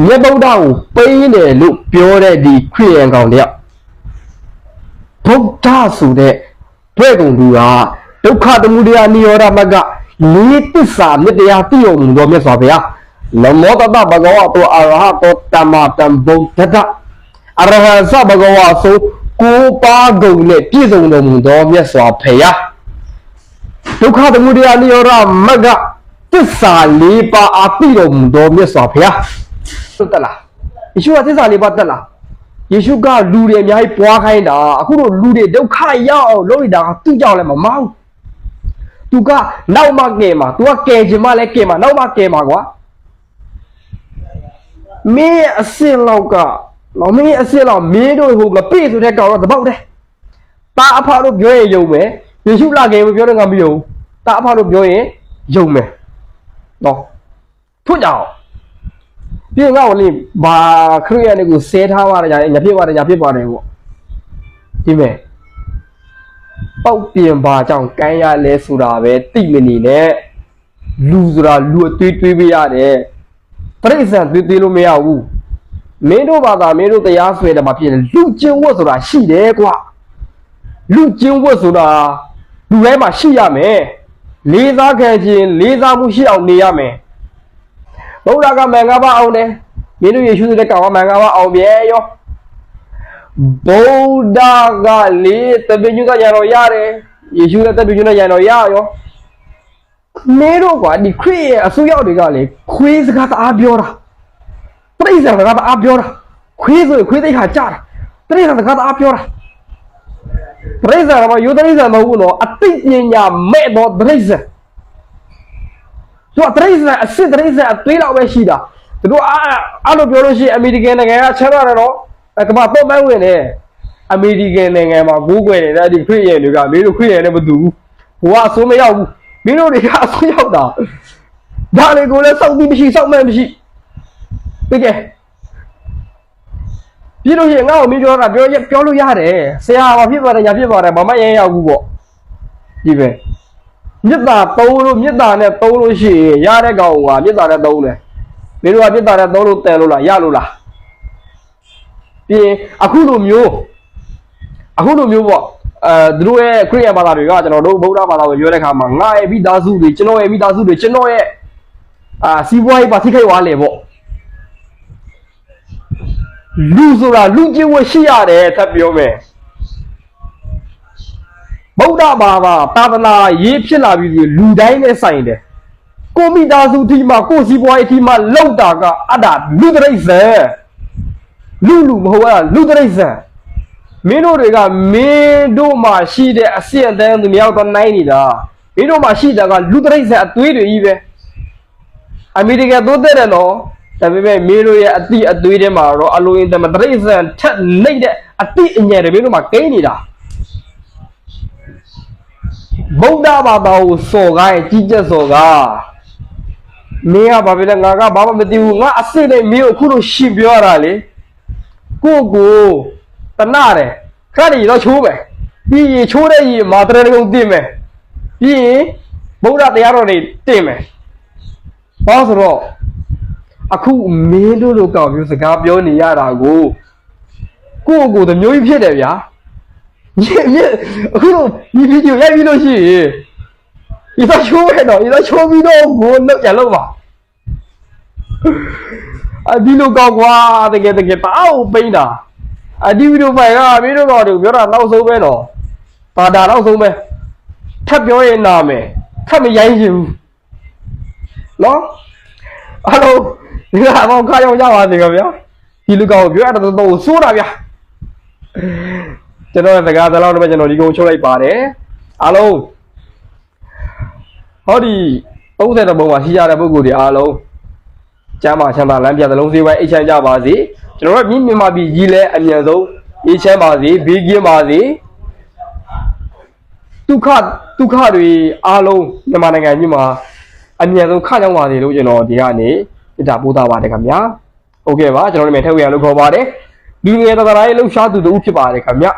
မြတ်ဗုဒ္ဓကိုပေးတယ်လို့ပြောတဲ့ဒီခရစ်ယာန်ကောင်တယောက်ဗုဒ္ဓဆိုတဲ့ဘွဲ့ကုန်သူကဒုက္ခသမုဒယနိရောဓမဂ္ဂလေးသစ္စာမြတ်တရားသိအောင်တော်မြတ်စွာဘုရားနမောတတဘဂဝတောအရဟတောတမ္မာတံဗုဒ္ဓတအရဟံသဘဂဝဆိုကိုးပါးကုန်နဲ့ပြည့်စုံတော်မူသောမြတ်စွာဘုရားဒုက္ခသမုဒယနိရောဓမဂ္ဂသစ္စာလေးပါးအသိတော်မူသောမြတ်စွာဘုရားတက်လားယေရှုကသစ္စာလေးပါးတက်လားယေရှုကလူတွေအများကြီးပွားခိုင်းတာအခုတော့လူတွေဒုက္ခရောက်အောင်လုပ်နေတာကသူ့ကြောင့်လည်းမမောင်းသူကနောက်မှကဲမှာသူကကဲချင်မှလည်းကဲမှာနောက်မှကဲမှာကွာမင်းအစင်လောက်ကမင်းအစင်လောက်မင်းတို့ဟိုမပြည့်ဆိုတဲ့ကောင်တော့တပေါက်တယ်တာအဖတို့ပြောရင်ယုံမယ်ယေရှုလာခဲ့ပြောတော့ငါမယုံတာအဖတို့ပြောရင်ယုံမယ်နော်ထွတ်ကြအောင်ပြင်ငါ့ကိုလေဘာခရစ်ယာန်တွေကိုဆဲထားပါတယ်ညာဖြစ်ပါတယ်ပေါ့ဒီမဲ့ပေါက်ပြင်ပါကြောင့်ကမ်းရလဲဆိုတာပဲတိမနေနဲ့လူဆိုတာလူအသွေးတွေးပေးရတယ်တရိစ္ဆာန်သွေးလို့မရဘူးမင်းတို့ဘာသာမင်းတို့တရားဆွဲတယ်မှာဖြစ်တယ်လူချင်းဝတ်ဆိုတာရှိတယ်ကွာလူချင်းဝတ်ဆိုတာလူတိုင်းမှာရှိရမယ်လေးစားခံခြင်းလေးစားမှုရှိအောင်နေရမယ်ဗုဒ္ဓကမင်္ဂပါအောင်တယ်မင်းတို့ယေရှုဆိုတဲ့ကောင်ကမင်္ဂပါအောင်ပြဲရောဗုဒ္ဓကလေတပည့်ညွတ်ရတော်ရတယ်ယေရှုနဲ့တပည့်ညွတ်ရတော်ရရောမင်းတို့ကဒီခရစ်ရဲ့အစိုးရတွေကလေခွေးစကားတအားပြောတာပြိဿစကားတအားပြောတာခွေးဆိုခွေးသိခါကြားတာပြိဿစကားတအားပြောတာပြိဿကမယူတရိစ္ဆာန်မဟုတ်ဘူးနော်အသိပညာမဲ့တော့ပြိဿသူကတရိစ္ဆာန်အစစ်တရိစ္ဆာန်အသွေးလောက်ပဲရှိတာသူတို့အဲ့လိုပြောလို့ရှိရင်အမေရိကန်နိုင်ငံကချမ်းသာတယ်နော်ကမ္ဘာတော့မိုင်းဝင်တယ်အမေရိကန်နိုင်ငံမှာကိုးကွယ်နေတဲ့ဒီခရစ်ယာန်တွေကမင်းတို့ခရစ်ယာန်နဲ့မတူဘူးဘဝအဆိုးမရောက်ဘူးမင်းတို့တွေကအဆိုးရောက်တာဒါလေးကိုလည်းစောက်ပြီးမရှိစောက်မဲ့မရှိတကယ်ပြီးလို့ရှိရင်ငါ့ကိုမင်းပြောတာပြောလို့ရတယ်ဆရာဘာဖြစ်ပါတယ်ညာဖြစ်ပါတယ်ဘာမှရဲရောက်ဘူးပေါ့ဒီပဲမြစ်တာသုံးလို့မြစ်တာနဲ့သုံးလို့ရှိရင်ရတဲ့ကောင်ကမြစ်တာနဲ့သုံးတယ်မင်းတို့ကမြစ်တာနဲ့သုံးလို့တန်လို့လားရလို့လားပြင်အခုလိုမျိုးပေါ့သူတို့ရဲ့ခရစ်ယာန်ဘာသာတွေကကျွန်တော်တို့ဗုဒ္ဓဘာသာကိုပြောတဲ့အခါမှာငါရဲ့မိသားစုတွေကျွန်တော်ရဲ့မိသားစုတွေကျွန်တော်ရဲ့စီးပွားရေးပါထိခိုက်သွားလေပေါ့လူဆိုတာလူချင်းဝရှိရတယ်ထပ်ပြောမယ်ဗုဒ္ဓဘာသာသာသနာရေးဖြစ်လာပြီးလူတိုင်းနဲ့ဆိုင်တယ်ကိုမိသားစုဒီမှာကိုစီးပွားရေးဒီမှာလောက်တာကအတ္တလူတရိစ္ဆာန်လူမဟုတ်လားလူတရိစ္ဆာန်မင်းတို့တွေကမင်းတို့မှာရှိတဲ့အစစ်အတန်းသူများတော့နိုင်နေတာမင်းတို့မှာရှိတာကလူတရိစ္ဆာန်အသွေးတွေကြီးပဲအမေရိကန်သိုးတဲ့တယ်နော်ဒါပေမဲ့မင်းတို့ရဲ့အတိအသွေးထဲမှာတော့အလိုအင်တမတရိစ္ဆာန်ထက်လိုက်တဲ့အတိအညံတွေမင်းတို့မှာကိန်းနေတာဗုဒ္ဓဘာသာကိုစော်ကားကြီးကျက်စော်ကားမင်းကဘာဖြစ်လဲငါကဘာမှမသိဘူးငါအစစ်နဲ့မင်းကိုအခုလိုရှင်းပြောရတာလေကိုတနာတယ်ခရစ်တော့ချိုးမယ်ပြီးရင်ချိုးတဲ့ရေမာတရဏဂုံတင်မယ်ပြီးရင်ဗုဒ္ဓတရားတော်တွေတင်မယ်ဘာဆိုတော့အခုမင်းတို့လိုကောင်မျိုးစကားပြောနေရတာကိုတမျိုးကြီးဖြစ်တယ်ဗျာအခုတော့ဒီဗီဒီယိုရိုက်ပြီးလို့ရှိရင်ဒီတော့ချိုးရတော့ဒီတော့ချိုးပြီးတော့ကိုလောက်ကြလောက်ပါဒီလိုကောက်ကွာတကယ်တောက်ပိန်းတာဒီဗီဒီယိုဖိုင်ကမင်းတို့ကောင်တွေပြောတာနောက်ဆုံးပဲတော့ဘာသာနောက်ဆုံးပဲထပ်ပြောရင်နာမယ်ထပ်မရိုင်းချင်ဘူးနော်အားလုံးဒီကအမောင်ခါရောက်ကြပါစေခင်ဗျာဒီလူကောင်ကိုပြောရတော့စိုးတာဗျာကျွန်တော်စကားသလောက်တော့ကျွန်တော်ဒီကုန်းချုပ်လိုက်ပါတယ်အားလုံးဟောဒီ30ပုံမှာရှိကြတဲ့ပုံကိုယ်တွေအားလုံးကျမ်းမာချမ်းသာလမ်းပြသလုံးစည်းဝိုင်းအိတ်ချမ်းကြပါစေကျွန်တော်တို့မြန်မာပြည်ကြီးလဲအမြန်ဆုံးအေးချမ်းပါစေဘေးကင်းပါစေဒုက္ခတွေအားလုံးမြန်မာနိုင်ငံကြီးမှာအမြန်ဆုံးခကြောင်းပါစေလို့ကျွန်တော်ဒီကနေပြတာပို့သားပါတယ်ခင်ဗျာဟုတ်ကဲ့ပါကျွန်တော်တို့မြန်ထက်ဝေရလို့ခေါ်ပါတယ်လူငယ်တော်သားရေးလှူရှားသူတို့ဖြစ်ပါတယ်ခင်ဗျာ